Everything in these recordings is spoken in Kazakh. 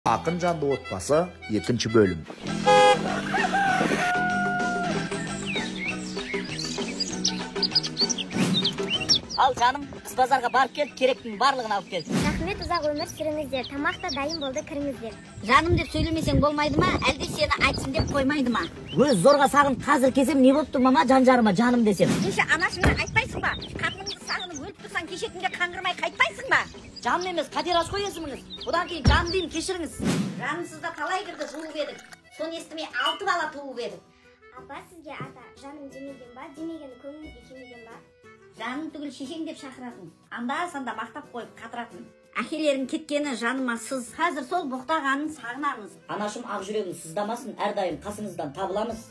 Акынжанды отбасы 2 bölüm. Al canım, kız bazarga barıp gel, kerektin barlığını alıp gel. Рахмет, ұзақ өмір сүріңіздер. Тамақ та дайын болды, кіріңіздер. Жаным деп söylemesең болмайды ма, әлде сені айтсын деп қоймайды ма? Өз зорға сағынып қазір kesem не болып тұр мама, жан-жарыма жаным десем. Кеше анашыңа айтпайсың ба? Қатыныңды сағынып өліп тұрсаң кеше түнде қаңғырмай қайтпайсың ба? Жаным емес, қателас қоясыңыз. Одан кейін жаным дейін кешіріңіз. Жанымсызда талай кірді жуып едік. Соны естімей 6 бала туып едік. Апа, сізге ата жаным демеген ба, демегені көңілге келмеген ба? Жаным түгіл шешең деп шақыратын. Анда-санда мақтап қойып қатыратын. Әкелерің кеткені жаныма сыз. Қазір сол боқтағанын сағынамыз. Анашым ақ жүрегің сыздамасын, әрдайым қасыңыздан табыламыз.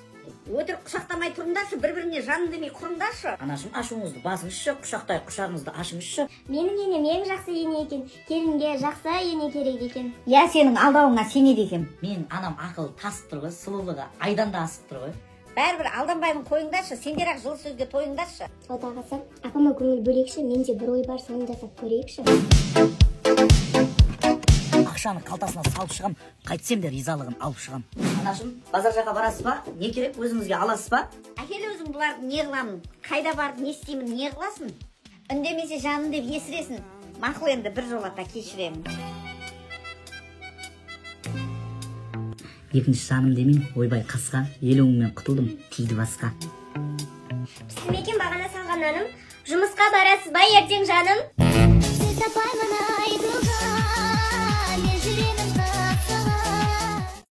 Өтірік құшақтамай тұрыңдаршы, бір-біріне жаным демей құрыңдаршы. Анашым ашуыңызды басыңызшы, құшақтай құшағыңызды ашыңызшы. Менің енем ең жақсы ене екен. Келінге жақсы ене керек екен. Я сенің алдауыңа сенеді екем. Мен анам ақыл тасып тұр ғой, сұлулығы айдан да асып тұр ғой. Бәрібір алданбаймын қойыңдаршы, сендер-ақ жылы сөзге тойыңдаршы. Отағасы, апама көңіл бөлексі, менде бір ой бар, соны жасап көрейікші. Ақшаны қалтасына салып шығам, қайтсем де ризалығын алып шығам. Анашым, базар жаққа барасыз ба? Не керек, өзіңізге аласыз ба? Әкелі өзің бұларды не қыламын? Қайда барып не істеймін, не қыласың? Үндемесе жаным деп есіресің. Мақұл, енді бір жолата кешіремін. Екінші жаным демейін, ойбай қасқа, елуіңмен құтылдым, тиді басқа. Пісім екен бағана салған наным. Жұмысқа барасыз ба ертең жаным? Сіз тапаймын айтуға.